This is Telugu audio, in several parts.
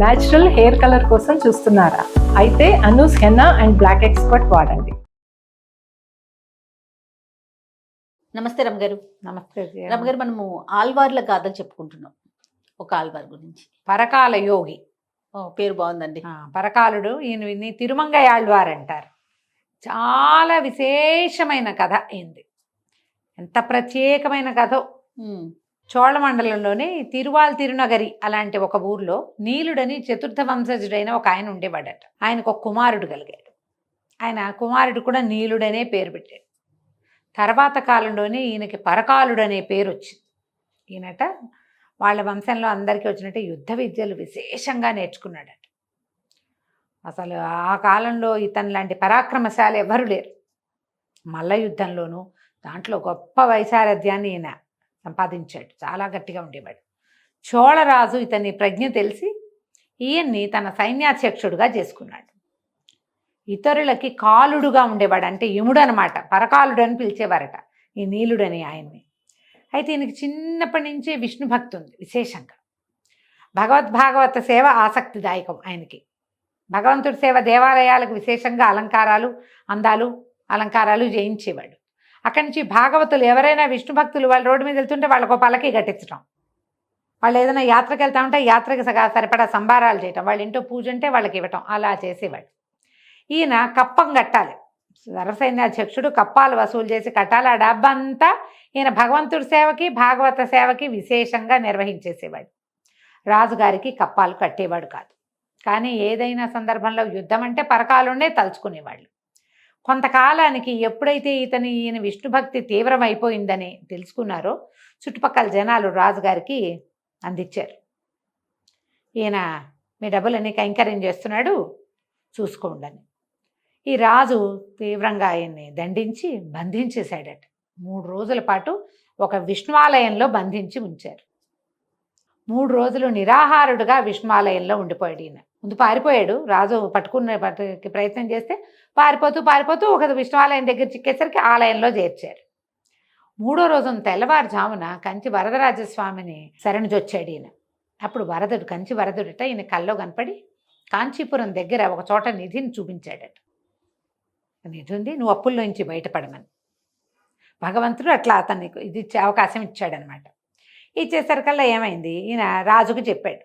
న్యాచురల్ హెయిర్ కలర్ కోసం చూస్తున్నారా? అయితే Anoos henna and black expert వాడండి. నమస్తే రమగారు. నమస్తే రమగారు, మనము ఆల్వార్ల గాథలు చెప్పుకుంటున్నాం. ఒక ఆల్వార్ గురించి, పరకాల యోగి. పేరు బాగుందండి. పరకాలుడు ఈయన తిరుమంగయాళ్వార్ అంటారు. చాలా విశేషమైన కథ అయింది. ఎంత ప్రత్యేకమైన కథో. చోళమండలంలోని తిరునగరి అలాంటి ఒక ఊర్లో నీలుడని చతుర్థ వంశజుడైన ఒక ఆయన ఉండేవాడట. ఆయనకు ఒక కుమారుడు కలిగాడు. ఆయన కుమారుడు కూడా నీలుడనే పేరు పెట్టాడు. తర్వాత కాలంలోనే ఈయనకి పరకాలుడు అనే పేరు వచ్చింది. ఈయనట వాళ్ళ వంశంలో అందరికీ వచ్చినట్టు యుద్ధ విద్యలు విశేషంగా నేర్చుకున్నాడట. అసలు ఆ కాలంలో ఇతని లాంటి పరాక్రమశాలి ఎవరు లేరు. మల్ల యుద్ధంలోనూ దాంట్లో గొప్ప వైశారథ్యాన్ని ఈయన సంపాదించాడు. చాలా గట్టిగా ఉండేవాడు. చోళరాజు ఇతని ప్రజ్ఞ తెలిసి ఈయన్ని తన సైన్యాధ్యక్షుడుగా చేసుకున్నాడు. ఇతరులకి కాలుడుగా ఉండేవాడు, అంటే యముడు అనమాట. పరకాలుడు అని పిలిచేవారట ఈ నీలుడని ఆయన్ని. అయితే ఈయనకి చిన్నప్పటి నుంచే విష్ణు భక్తి ఉంది విశేషంగా. భాగవత సేవ ఆసక్తిదాయకం ఆయనకి. భగవంతుడి సేవ దేవాలయాలకు విశేషంగా అలంకారాలు చేయించేవాడు. అక్కడి నుంచి భాగవతులు ఎవరైనా విష్ణు భక్తులు వాళ్ళు రోడ్డు మీద వెళ్తుంటే వాళ్ళకు పలకి కట్టించడం, వాళ్ళు ఏదైనా యాత్రకు వెళ్తా ఉంటే యాత్రకు సరిపడా సంబారాలు చేయటం, వాళ్ళ ఇంట్లో పూజ అంటే వాళ్ళకి ఇవ్వటం, అలా చేసేవాడు. ఈయన కప్పం కట్టాలి, సర్వసైన్యాధ్యక్షుడు కప్పాలు వసూలు చేసి కట్టాలి. ఆ డబ్బంతా ఈయన భగవంతుడి సేవకి భాగవత సేవకి విశేషంగా నిర్వహించేసేవాడు. రాజుగారికి కప్పాలు కట్టేవాడు కాదు. కానీ ఏదైనా సందర్భంలో యుద్ధం అంటే పరకాలుండే తలుచుకునేవాళ్ళు. కొంతకాలానికి ఎప్పుడైతే ఈయన విష్ణుభక్తి తీవ్రమైపోయిందని తెలుసుకున్నారో చుట్టుపక్కల జనాలు రాజుగారికి అందించారు. ఈయన మీ డబ్బులన్నీ కైంకర్యం చేస్తున్నాడు, చూసుకోండి. ఈ రాజు తీవ్రంగా ఆయన్ని దండించి బంధించేశాడట. 3 రోజుల పాటు ఒక విష్ణువాలయంలో బంధించి ఉంచారు. 3 రోజులు నిరాహారుడుగా విష్ణువాలయంలో ఉండిపోయాడు. ఈయన ముందు పారిపోయాడు. రాజు పట్టుకునే ప్రయత్నం చేస్తే పారిపోతూ ఒక విష్ణువాలయం దగ్గర చిక్కేసరికి ఆలయంలో చేర్చారు. 3వ రోజున తెల్లవారుజామున కంచి వరదరాజస్వామిని శరణుజొచ్చాడు ఈయన. అప్పుడు కంచి వరదుడట ఈయన కల్లో కనపడి కాంచీపురం దగ్గర ఒక చోట నిధిని చూపించాడట. నిధి ఉంది, నువ్వు అప్పుల్లోంచి బయటపడమని. భగవంతుడు అట్లా అతనికి ఇది అవకాశం ఇచ్చాడనమాట. ఇచ్చేసరికల్లా ఏమైంది, ఈయన రాజుకు చెప్పాడు,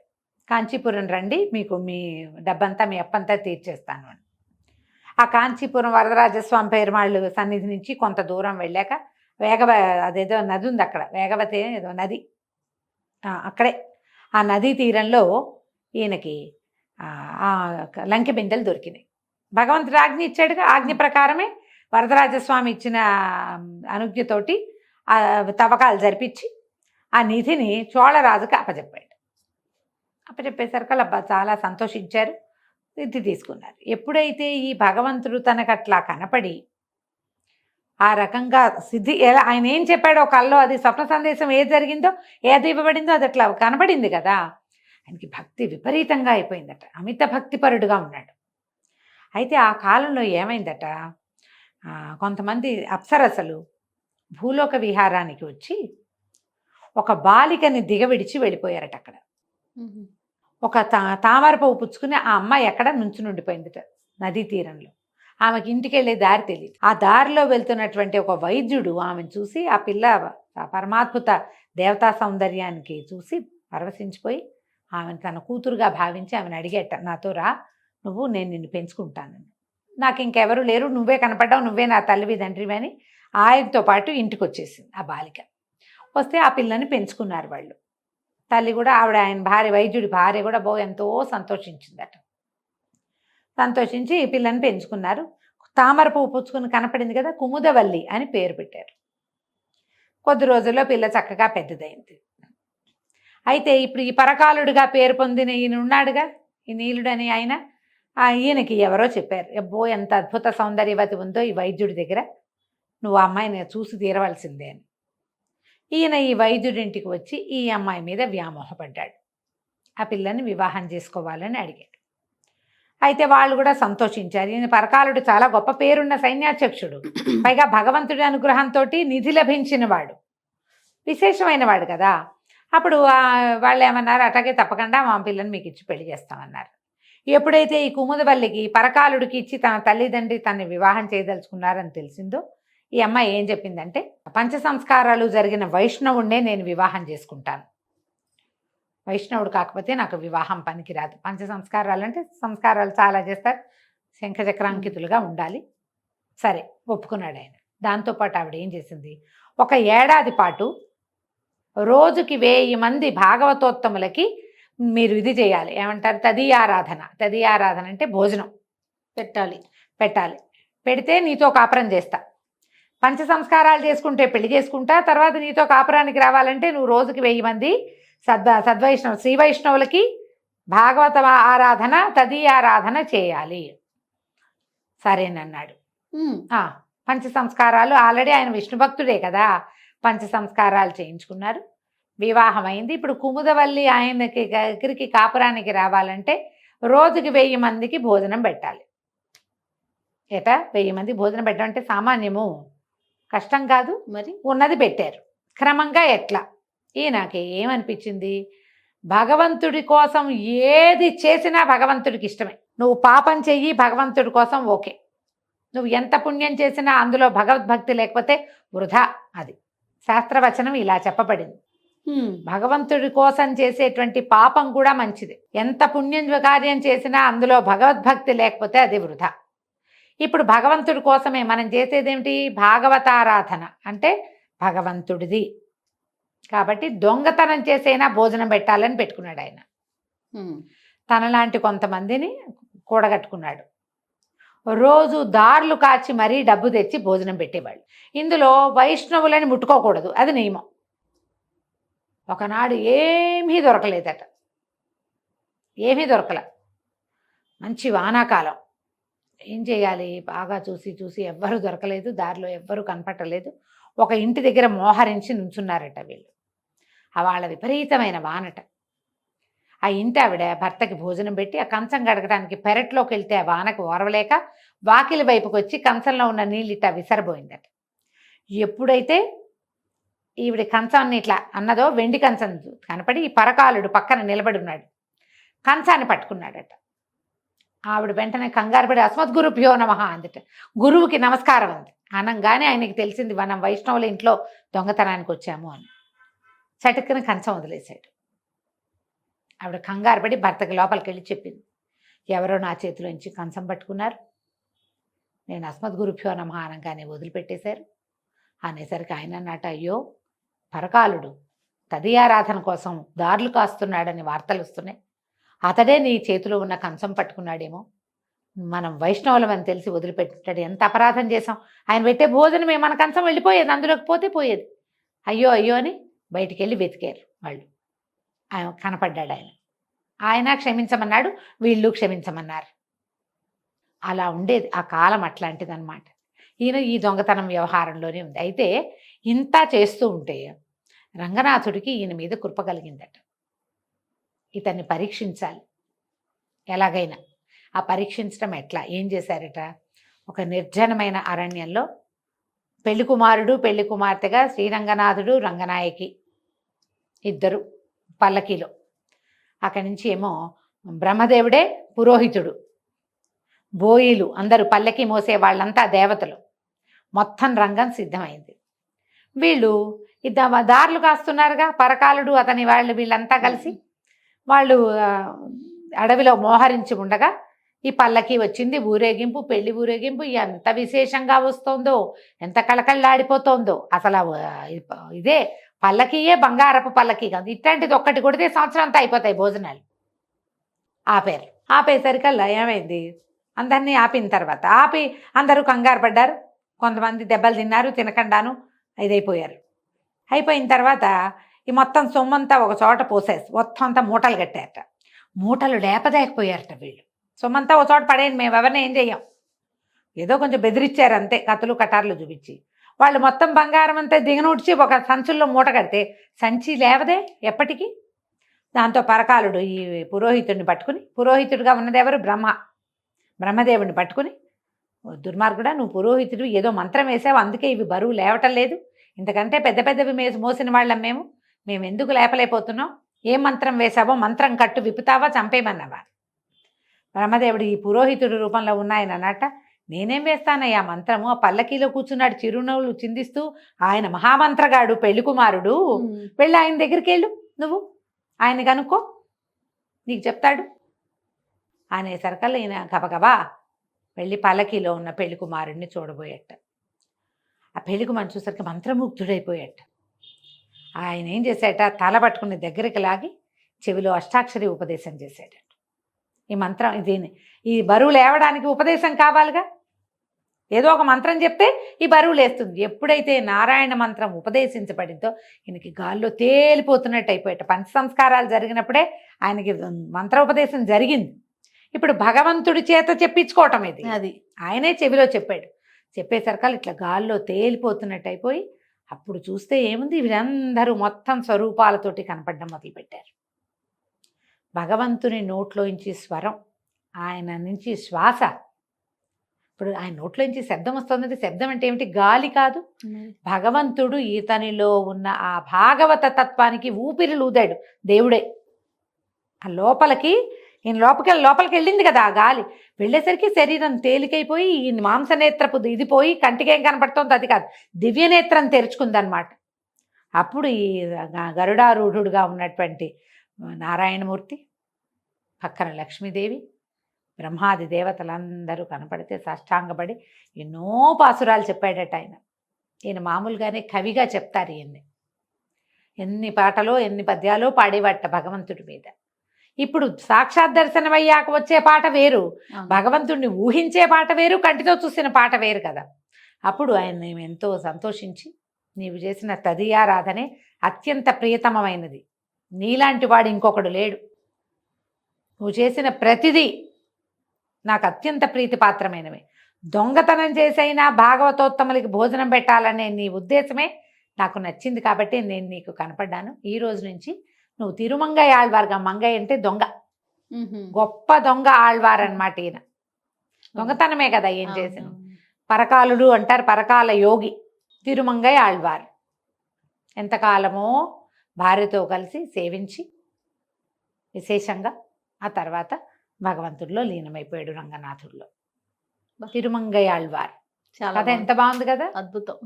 కాంచీపురం రండి, మీకు మీ డబ్బంతా మీ అప్పంతా తీర్చేస్తాను అని. ఆ కాంచీపురం వరదరాజస్వామి పెరుమాళ్ళు సన్నిధి నుంచి కొంత దూరం వెళ్ళాక అదేదో నది ఉంది అక్కడ, వేగవతి ఏదో నది, అక్కడే ఆ నదీ తీరంలో ఈయనకి లంకె బిందెలు దొరికినాయి. భగవంతుడు ఆజ్ఞ ఇచ్చాడుగా, ఆజ్ఞ ప్రకారమే వరదరాజస్వామి ఇచ్చిన అనుజ్ఞతోటి తవ్వకాలు జరిపించి ఆ నిధిని చోళరాజుకి అప్పచెప్పేసరికల్లా చాలా సంతోషించారు, నిధి తీసుకున్నారు. ఎప్పుడైతే ఈ భగవంతుడు తనకు అట్లా కనపడి ఆ రకంగా సిద్ధి ఆయన ఏం చెప్పాడో కల్లో, అది స్వప్న సందేశం ఏది జరిగిందో ఏది ఇవ్వబడిందో అది అట్లా కనపడింది కదా, ఆయనకి భక్తి విపరీతంగా అయిపోయిందట. అమిత భక్తిపరుడుగా ఉన్నాడు. అయితే ఆ కాలంలో ఏమైందట, కొంతమంది అప్సరసలు భూలోక విహారానికి వచ్చి ఒక బాలికని దిగవిడిచి వెళ్ళిపోయారట. అక్కడ ఒక తామర పువ్వు పుచ్చుకుని ఆ అమ్మాయి ఎక్కడ నుంచుని ఉండిపోయిందట నదీ తీరంలో. ఆమెకి ఇంటికి వెళ్ళే దారి తెలియదు. ఆ దారిలో వెళ్తున్నటువంటి ఒక వైద్యుడు ఆమెను చూసి, ఆ పిల్ల పరమాద్భుత దేవతా సౌందర్యానికి చూసి పరవశించిపోయి ఆమెను తన కూతురుగా భావించి ఆమెను అడిగేట, నాతో రా, నేను నిన్ను పెంచుకుంటానని, నాకు ఇంకెవరు లేరు, నువ్వే కనపడ్డావు, నువ్వే నా తల్లివి తండ్రివి అని ఆయనతో పాటు ఇంటికి వచ్చేసింది ఆ బాలిక. వస్తే ఆ పిల్లని పెంచుకున్నారు వాళ్ళు. తల్లి కూడా ఆయన భార్య, వైద్యుడి భార్య కూడా ఎంతో సంతోషించిందట. సంతోషించి ఈ పిల్లని పెంచుకున్నారు. తామర పువ్వు పుచ్చుకుని కనపడింది కదా, కుముదవల్లి అని పేరు పెట్టారు. కొద్ది రోజుల్లో పిల్ల చక్కగా పెద్దదైంది. అయితే ఇప్పుడు ఈ పరకాలుడిగా పేరు పొందిన ఈయన ఉన్నాడుగా, ఈ నీలుడని ఆయన, ఈయనకి ఎవరో చెప్పారు, ఎంత అద్భుత సౌందర్యవతి ఉందో ఈ వైద్యుడి దగ్గర, నువ్వు ఆ అమ్మాయిని చూసి తీరవలసిందే అని. ఈయన ఈ వైద్యుడింటికి వచ్చి ఈ అమ్మాయి మీద వ్యామోహపడ్డాడు. ఆ పిల్లని వివాహం చేసుకోవాలని అడిగాడు. అయితే వాళ్ళు కూడా సంతోషించారు. ఈయన పరకాలుడు చాలా గొప్ప పేరున్న సైన్యాధ్యక్షుడు, పైగా భగవంతుడి అనుగ్రహంతో నిధి లభించిన వాడు, విశేషమైన వాడు కదా. అప్పుడు వాళ్ళు ఏమన్నారు, అట్లాగే తప్పకుండా మా పిల్లని మీకు ఇచ్చి పెళ్లి చేస్తామన్నారు. ఎప్పుడైతే ఈ కుముదవల్లికి పరకాలుడికి ఇచ్చి తన తల్లిదండ్రి తనని వివాహం చేయదలుచుకున్నారని తెలిసిందో, ఈ అమ్మాయి ఏం చెప్పిందంటే, పంచ సంస్కారాలు జరిగిన వైష్ణవుడినే నేను వివాహం చేసుకుంటాను, వైష్ణవుడు కాకపోతే నాకు వివాహం పనికిరాదు. పంచ సంస్కారాలు అంటే సంస్కారాలు చాలా చేస్తారు, శంఖచక్రాంకితులుగా ఉండాలి. సరే ఒప్పుకున్నాడు ఆయన. దాంతోపాటు ఆవిడ ఏం చేసింది, 1 ఏడాది పాటు రోజుకి 1000 మంది భాగవతోత్తములకి మీరు ఇది చేయాలి, ఏమంటారు, తదీయారాధన. తదీయారాధన అంటే భోజనం పెట్టాలి. పెడితే నీతో కాపురం చేస్తా. పంచ సంస్కారాలు చేసుకుంటే పెళ్లి చేసుకుంటా, తర్వాత నీతో కాపురానికి రావాలంటే నువ్వు రోజుకి 1000 మంది సద్వైష్ణవ శ్రీ వైష్ణవులకి భాగవత ఆరాధన తదీయారాధన చేయాలి. సరేనన్నాడు. పంచ సంస్కారాలు ఆల్రెడీ ఆయన విష్ణు భక్తుడే కదా, పంచ సంస్కారాలు చేయించుకున్నారు. వివాహం అయింది. ఇప్పుడు కుముదవల్లి ఆయనకి దగ్గరికి కాపురానికి రావాలంటే రోజుకి 1000 మందికి భోజనం పెట్టాలి. 1000 మంది భోజనం పెట్టడం అంటే సామాన్యము, కష్టం కాదు. మరి ఉన్నది పెట్టారు. క్రమంగా ఎట్లా ఈయనకి ఏమనిపించింది, భగవంతుడి కోసం ఏది చేసినా భగవంతుడికి ఇష్టమే. నువ్వు పాపం చెయ్యి భగవంతుడి కోసం ఓకే, నువ్వు ఎంత పుణ్యం చేసినా అందులో భగవద్భక్తి లేకపోతే వృధా. అది శాస్త్రవచనం ఇలా చెప్పబడింది. భగవంతుడి కోసం చేసేటువంటి పాపం కూడా మంచిది. ఎంత పుణ్యం కార్యం చేసినా అందులో భగవద్భక్తి లేకపోతే అది వృధా. ఇప్పుడు భగవంతుడి కోసమే మనం చేసేదేమిటి, భాగవతారాధన అంటే భగవంతుడిది కాబట్టి దొంగతనం చేసైనా భోజనం పెట్టాలని పెట్టుకున్నాడు ఆయన. తనలాంటి కొంతమందిని కూడగట్టుకున్నాడు. రోజు దారులు కాచి మరీ డబ్బు తెచ్చి భోజనం పెట్టేవాళ్ళు. ఇందులో వైష్ణవులని ముట్టుకోకూడదు, అది నియమం. ఒకనాడు ఏమీ దొరకలేదట, ఏమీ దొరకల. మంచి వానాకాలం. ఏం చేయాలి, బాగా చూసి ఎవ్వరూ దొరకలేదు, దారిలో ఎవ్వరూ కనపట్టలేదు. ఒక ఇంటి దగ్గర మోహరించి నుంచున్నారట వీళ్ళు. వాళ్ళ విపరీతమైన వానట. ఆ ఇంటి ఆవిడ భర్తకి భోజనం పెట్టి ఆ కంచం గడగడానికి పెరట్లోకి వెళ్తే ఆ వానకు ఓరవలేక వాకిలి వైపుకి వచ్చి కంచంలో ఉన్న నీళ్ళు ఇట్లా విసరబోయిందట. ఎప్పుడైతే ఈవిడ కంచాన్ని ఇట్లా అన్నదో వెండి కంచం కనపడి ఈ పరకాలుడు పక్కన నిలబడి ఉన్నాడు, కంచాన్ని పట్టుకున్నాడట. ఆవిడ వెంటనే కంగారు పడి అస్మద్గురుభ్యో నమః అందట. గురువుకి నమస్కారం అంది. అనగానే ఆయనకి తెలిసింది మనం వైష్ణవుల ఇంట్లో దొంగతనానికి వచ్చాము అని. చటుక్కున కంచం వదిలేశాడు. ఆవిడ కంగారు పడి భర్తకి లోపలికి వెళ్ళి చెప్పింది, ఎవరో నా చేతిలోంచి కంచం పట్టుకున్నారు, నేను అస్మద్గురుభ్యో నమః అనగానే వదిలిపెట్టేశారు. అనేసరికి ఆయన అన్నట, అయ్యో పరకాలుడు తదీయారాధన కోసం దారులు కాస్తున్నాడని వార్తలు వస్తున్నాయి, అతడే నీ చేతిలో ఉన్న కంచం పట్టుకున్నాడేమో, మనం వైష్ణవులమని తెలిసి వదిలిపెట్టాడు, ఎంత అపరాధం చేసాం, ఆయన పెట్టే భోజనమే మన కంచం వెళ్ళిపోయేది, అందులోకి పోతే పోయేది, అయ్యో అయ్యో అని బయటికి వెళ్ళి వెతికారు వాళ్ళు. ఆయన కనపడ్డాడు. ఆయన క్షమించమన్నాడు, వీళ్ళు క్షమించమన్నారు. అలా ఉండేది ఆ కాలం, అట్లాంటిదన్నమాట. ఈయన ఈ దొంగతనం వ్యవహారంలోనే ఉంది. అయితే ఇంత చేస్తూ ఉంటే రంగనాథుడికి ఈయన మీద కృప కలిగిందట. ఇతన్ని పరీక్షించాలి ఎలాగైనా. ఆ పరీక్షించడం ఎట్లా, ఏం చేశారట, ఒక నిర్జనమైన అరణ్యంలో పెళ్లి కుమారుడు పెళ్లి కుమార్తెగా శ్రీరంగనాథుడు రంగనాయకి ఇద్దరు పల్లకీలో. అక్కడి నుంచి ఏమో బ్రహ్మదేవుడే పురోహితుడు, బోయిలు అందరూ పల్లకి మోసే వాళ్ళంతా దేవతలు. మొత్తం రంగం సిద్ధమైంది. వీళ్ళు దారులు కాస్తున్నారుగా, పరకాలుడు అతని వాళ్ళు వీళ్ళంతా కలిసి వాళ్ళు అడవిలో మోహరించి ఉండగా ఈ పల్లకి వచ్చింది. ఊరేగింపు, పెళ్లి ఊరేగింపు ఎంత విశేషంగా వస్తోందో, ఎంత కళకళలాడిపోతోందో. అసలు ఇదే పల్లకీయే బంగారపు పల్లకి కాదు, ఇట్లాంటిది ఒక్కటి కొడితే సంవత్సరం అంతా అయిపోతాయి భోజనాలు. ఆపేసరికల్లా ఏమైంది, అందరినీ ఆపిన తర్వాత అందరూ కంగారు పడ్డారు. కొంతమంది దెబ్బలు తిన్నారు, తినకుండాను ఇదైపోయారు. అయిపోయిన తర్వాత ఈ మొత్తం సొమ్మంతా ఒక చోట పోసేసి మొత్తం అంతా మూటలు కట్టారట. మూటలు లేపలేకపోయారట వీళ్ళు. సొమ్మంతా ఒక చోట పడేయండి, మేము ఎవరిని ఏం చెయ్యం, ఏదో కొంచెం బెదిరించారు అంతే, కత్తులు కటార్లు చూపించి. వాళ్ళు మొత్తం బంగారం అంతా దిగనుడ్చి ఒక సంచుల్లో మూట కడితే సంచి లేవదే ఎప్పటికీ. దాంతో పరకాలుడు ఈ పురోహితుడిని పట్టుకుని, పురోహితుడిగా ఉన్నది ఎవరు, బ్రహ్మదేవుడిని పట్టుకుని, దుర్మార్గుడా నువ్వు పురోహితుడు, ఏదో మంత్రం వేసావు అందుకే ఇవి బరువు లేవటం లేదు, ఇంతకంటే పెద్ద పెద్దవి మోసిన వాళ్ళం మేము, మేము ఎందుకు లేపలేకపోతున్నాం, ఏ మంత్రం వేసావో మంత్రం కట్టు విప్పుతావా చంపేమన్నావా. బ్రహ్మదేవుడు ఈ పురోహితుడు రూపంలో ఉన్నాయని అన్నట్ట, నేనేం వేస్తానయ్యా మంత్రము, ఆ పల్లకీలో కూర్చున్నాడు చిరునవ్వులు చిందిస్తూ, ఆయన మహామంత్రగాడు పెళ్లి కుమారుడు, వెళ్ళి ఆయన దగ్గరికి వెళ్ళు, నువ్వు ఆయన కనుక్కో, నీకు చెప్తాడు అనేసరికల్లా ఈయన గబగబా వెళ్ళి పల్లకీలో ఉన్న పెళ్లి కుమారుడిని చూడబోయట. ఆ పెళ్లి కుమారుని చూసరికి మంత్రముగ్ధుడైపోయాట. ఆయన ఏం చేశాట, తల పట్టుకుని దగ్గరికి లాగి చెవిలో అష్టాక్షరి ఉపదేశం చేశాడట. ఈ మంత్రం ఈ బరువు లేవడానికి ఉపదేశం కావాలిగా, ఏదో ఒక మంత్రం చెప్తే ఈ బరువు లేస్తుంది. ఎప్పుడైతే నారాయణ మంత్రం ఉపదేశించబడిందో ఈయనకి గాల్లో తేలిపోతున్నట్టు అయిపోయాట. పంచ సంస్కారాలు జరిగినప్పుడే ఆయనకి మంత్రోపదేశం జరిగింది. ఇప్పుడు భగవంతుడి చేత చెప్పించుకోవటం ఇది, అది ఆయనే చెవిలో చెప్పాడు. చెప్పేసరికల్ ఇట్లా గాల్లో తేలిపోతున్నట్టు అయిపోయి, అప్పుడు చూస్తే ఏముంది, వీరందరూ మొత్తం స్వరూపాలతోటి కనపడడం మొదలుపెట్టారు. భగవంతుని నోట్లోంచి స్వరం, ఆయన నుంచి శ్వాస. ఇప్పుడు ఆయన నోట్లోంచి శబ్దం వస్తుంది. శబ్దం అంటే ఏమిటి, గాలి కాదు. భగవంతుడు ఈతనిలో ఉన్న ఆ భాగవత తత్వానికి ఊపిరి ఊదాడు దేవుడే. ఆ లోపలికి ఈయన లోపలికి వెళ్ళింది కదా ఆ గాలి, వెళ్ళేసరికి శరీరం తేలికైపోయి ఈ మాంసనేత్రపు ఇది పోయి కంటికేం కనపడుతోంది అది కాదు, దివ్యనేత్రం తెరుచుకుందనమాట. అప్పుడు ఈ గరుడారూఢుడుగా ఉన్నటువంటి నారాయణమూర్తి, పక్కన లక్ష్మీదేవి, బ్రహ్మాది దేవతలందరూ కనపడితే సాష్టాంగపడి ఎన్నో పాసురాలు చెప్పాడట ఆయన. ఈయన మామూలుగానే కవిగా చెప్తారు ఈయన్ని. ఎన్ని పాటలో ఎన్ని పద్యాలో పాడేవాట భగవంతుడి మీద. ఇప్పుడు సాక్షాత్ దర్శనమయ్యాక వచ్చే పాట వేరు, భగవంతుడిని ఊహించే పాట వేరు, కంటితో చూసిన పాట వేరు కదా. అప్పుడు ఆయన ఎంతో సంతోషించి, నీవు చేసిన తదియారాధనే అత్యంత ప్రియతమమైనది, నీలాంటి వాడు ఇంకొకడు లేడు, నువ్వు చేసిన ప్రతిదీ నాకు అత్యంత ప్రీతిపాత్రమైనవి. దొంగతనం చేసైనా భాగవతోత్తములకి భోజనం పెట్టాలనే నీ ఉద్దేశమే నాకు నచ్చింది కాబట్టి నేను నీకు కనపడ్డాను. ఈ రోజు నుంచి నువ్వు తిరుమంగై ఆళ్వారుగా, మంగై అంటే దొంగ, గొప్ప దొంగ ఆళ్వారు అన్నమాట. ఈయన దొంగతనమే కదా ఏం చేసిన. పరకాలుడు అంటారు, పరకాల యోగి తిరుమంగై ఆళ్వారు. ఎంతకాలమో భార్యతో కలిసి సేవించి విశేషంగా ఆ తర్వాత భగవంతుడిలో లీనమైపోయాడు, రంగనాథుడిలో. తిరుమంగై ఆళ్వారు. చాలా కథ ఎంత బాగుంది కదా, అద్భుతం.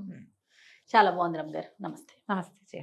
చాలా బాగుంది రమ్మ గారు. నమస్తే. నమస్తే.